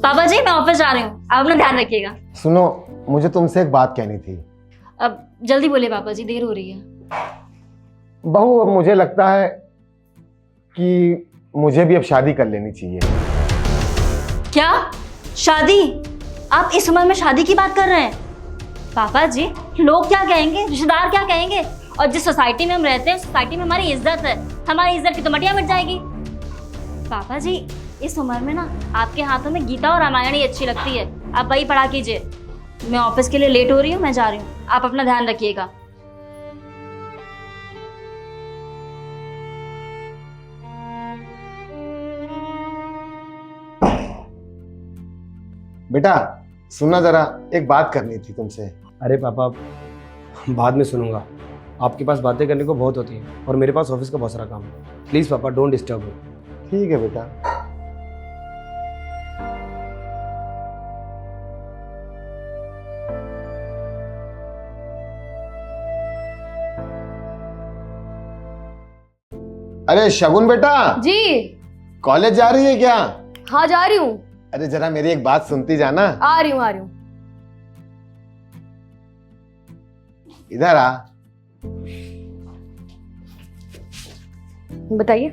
पापा जी मैं ऑफिस जा रही हूँ, आप अपना ध्यान रखिएगा। सुनो, मुझे तुमसे एक बात कहनी थी। अब जल्दी बोलिए पापा जी, देर हो रही है। बहू, अब मुझे लगता है कि मुझे भी अब शादी कर लेनी चाहिए। क्या शादी? आप इस उम्र में शादी की बात कर रहे हैं? पापा जी, लोग क्या कहेंगे, रिश्तेदार क्या कहेंगे? और जिस सोसाइटी में हम रहते हैं उस सोसाइटी में हमारी इज्जत है, हमारी इज्जत की तो मटिया मिट जाएगी। पापा जी, इस उम्र में ना आपके हाथों में गीता और रामायण ही अच्छी लगती है, आप वही पढ़ा कीजिए। मैं ऑफिस के लिए लेट हो रही हूँ, मैं जा रही हूँ, आप अपना ध्यान रखिएगा। बेटा सुनना जरा, एक बात करनी थी तुमसे। अरे पापा, बाद में सुनूंगा। आपके पास बातें करने को बहुत होती हैं और मेरे पास ऑफिस का बहुत सारा काम है। प्लीज़ पापा, डोंट डिस्टर्ब मी। ठीक है बेटा। अरे शगुन बेटा, जी। कॉलेज जा रही है क्या? हाँ जा रही हूँ। अरे जरा मेरी एक बात सुनती जाना। आ रही हूँ। इधर आ। बताइए।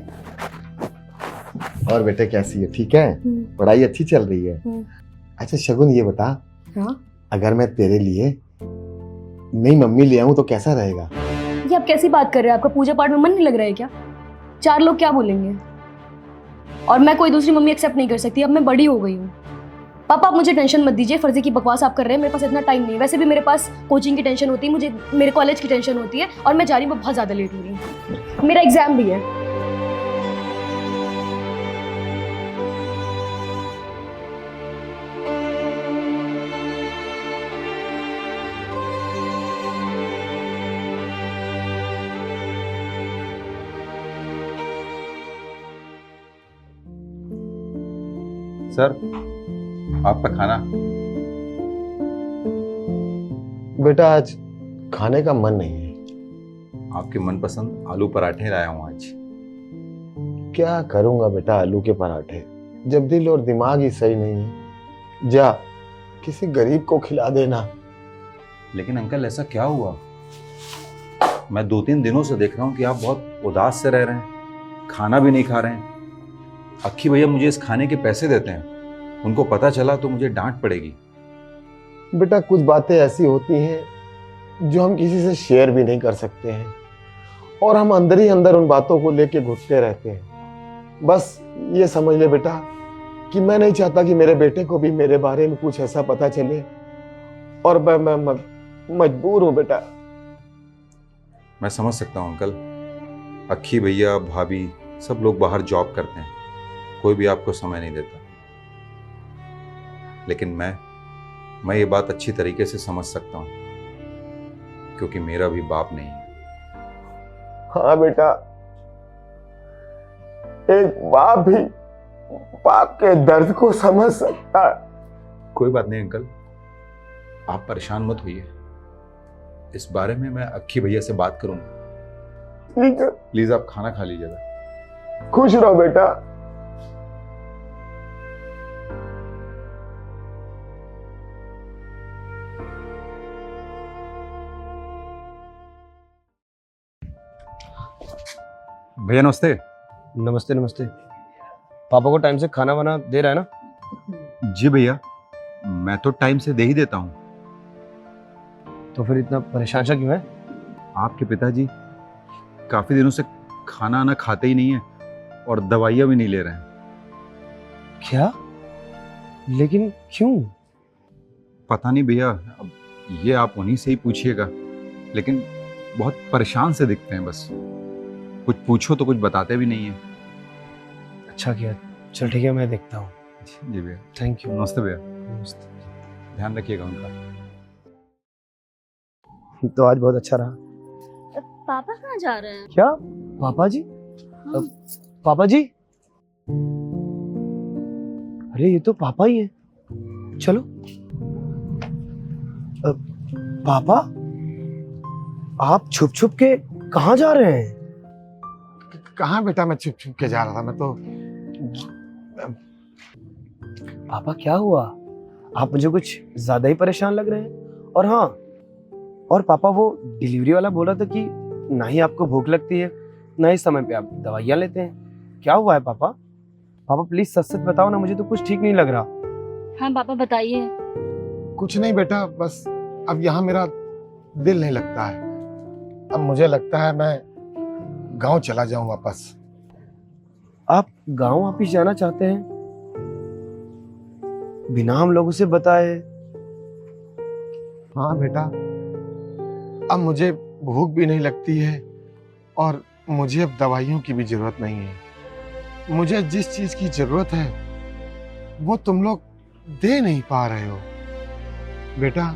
और बेटे कैसी है, ठीक है? पढ़ाई अच्छी चल रही है? अच्छा शगुन, ये बता, हाँ? अगर मैं तेरे लिए नई मम्मी ले आऊं तो कैसा रहेगा? ये आप कैसी बात कर रहे हैं? आपका पूजा पाठ में मन नहीं लग रहा है क्या? 4 लोग क्या बोलेंगे? और मैं कोई दूसरी मम्मी एक्सेप्ट नहीं कर सकती, अब मैं बड़ी हो गई हूँ। पापा आप मुझे टेंशन मत दीजिए, फर्जी की बकवास आप कर रहे हैं, मेरे पास इतना टाइम नहीं है। वैसे भी मेरे पास कोचिंग की टेंशन होती है, मुझे मेरे कॉलेज की टेंशन होती है, और मैं जा रही हूँ, बहुत ज़्यादा लेट हो रही हूँ, मेरा एग्जाम भी है। सर, आपका खाना। बेटा आज खाने का मन नहीं है। आपके मनपसंद आलू पराठे लाया हूं आज। क्या करूंगा बेटा आलू के पराठे, जब दिल और दिमाग ही सही नहीं है। जा किसी गरीब को खिला देना। लेकिन अंकल ऐसा क्या हुआ? मैं 2-3 दिनों से देख रहा हूं कि आप बहुत उदास से रह रहे हैं, खाना भी नहीं खा रहे हैं। अक्की भैया मुझे इस खाने के पैसे देते हैं, उनको पता चला तो मुझे डांट पड़ेगी। बेटा कुछ बातें ऐसी होती हैं जो हम किसी से शेयर भी नहीं कर सकते हैं, और हम अंदर ही अंदर उन बातों को लेके घुटते रहते हैं। बस ये समझ ले बेटा कि मैं नहीं चाहता कि मेरे बेटे को भी मेरे बारे में कुछ ऐसा पता चले, और मैं मजबूर हूं बेटा। मैं समझ सकता हूं अंकल, अक्की भैया, भाभी सब लोग बाहर जॉब करते हैं, कोई भी आपको समय नहीं देता। लेकिन मैं ये बात अच्छी तरीके से समझ सकता हूं, क्योंकि मेरा भी बाप नहीं है। हाँ बेटा, एक बाप भी बाप के दर्द को समझ सकता है। कोई बात नहीं अंकल, आप परेशान मत होइए, इस बारे में मैं अक्की भैया से बात करूंगा। ठीक है, प्लीज आप खाना खा लीजिएगा। खुश रहो बेटा। भैया नमस्ते। नमस्ते नमस्ते। पापा को टाइम से खाना वाना दे रहा है ना? जी भैया, मैं तो टाइम से दे ही देता हूँ। तो फिर इतना परेशान सा क्यों है? आपके पिताजी काफी दिनों से खाना आना खाते ही नहीं है और दवाइयाँ भी नहीं ले रहे हैं। क्या? लेकिन क्यों? पता नहीं भैया, अब ये आप उन्हीं से ही पूछिएगा, लेकिन बहुत परेशान से दिखते हैं। बस कुछ पूछो तो कुछ बताते भी नहीं है। अच्छा किया, चल ठीक है, मैं देखता हूँ। जी भैया। Thank you. नमस्ते भैया। नमस्ते। ध्यान रखिएगा उनका। तो आज बहुत अच्छा रहा। पापा कहाँ जा रहे हैं? क्या? पापा जी? हाँ। पापा जी? अरे ये तो पापा ही हैं। चलो। पापा, आप छुप छुप के कहाँ जा रहे हैं? कहाँ बेटा, मैं छुप छुप के जा रहा था। मैं तो पापा क्या हुआ? आप मुझे कुछ ज्यादा ही परेशान लग रहे हैं। और हाँ, और पापा वो डिलीवरी वाला बोल रहा था कि ना ही आपको भूख लगती है, ना ही समय पे आप दवाइयाँ लेते हैं। क्या हुआ है पापा? पापा प्लीज सच सच बताओ ना, मुझे तो कुछ ठीक नहीं लग रहा। हाँ पापा बताइए। कुछ नहीं बेटा, बस अब यहाँ मेरा दिल नहीं लगता है। अब मुझे लगता है मैं गांव चला जाऊं वापस। आप गांव वापिस जाना चाहते हैं बिना हम लोगों से बताए? हाँ बेटा, अब मुझे भूख भी नहीं लगती है और मुझे अब दवाइयों की भी जरूरत नहीं है। मुझे जिस चीज की जरूरत है वो तुम लोग दे नहीं पा रहे हो। बेटा,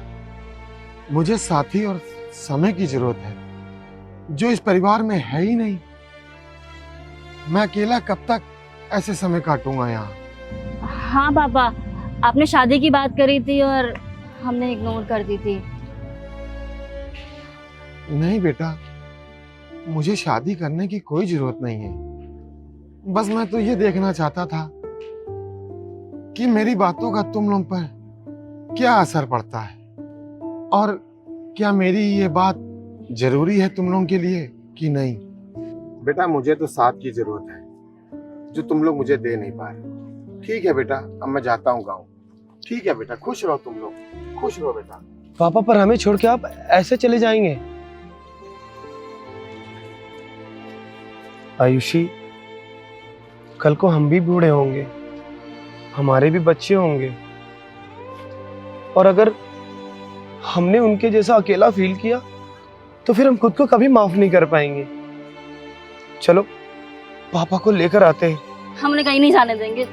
मुझे साथी और समय की जरूरत है जो इस परिवार में है ही नहीं। मैं अकेला कब तक ऐसे समय काटूंगा यहाँ। हाँ पापा, आपने शादी की बात करी थी और हमने इग्नोर कर दी थी। नहीं बेटा, मुझे शादी करने की कोई जरूरत नहीं है। बस मैं तो ये देखना चाहता था कि मेरी बातों का तुम लोग पर क्या असर पड़ता है और क्या मेरी ये बात जरूरी है तुम लोगों के लिए कि नहीं। बेटा, मुझे तो साथ की जरूरत है जो तुम लोग मुझे दे नहीं पा रहे। ठीक है बेटा, अब मैं जाता हूँ गाँव। ठीक है बेटा, खुश रहो तुम लोग, खुश रहो बेटा। पापा पर हमें छोड़ के आप ऐसे चले जाएंगे? आयुषी, कल को हम भी बूढ़े होंगे, हमारे भी बच्चे होंगे, और अगर हमने उनके जैसा अकेला फील किया तो फिर हम खुद को कभी माफ नहीं कर पाएंगे। चलो पापा को लेकर आते हैं। हमने कहीं नहीं जाने देंगे।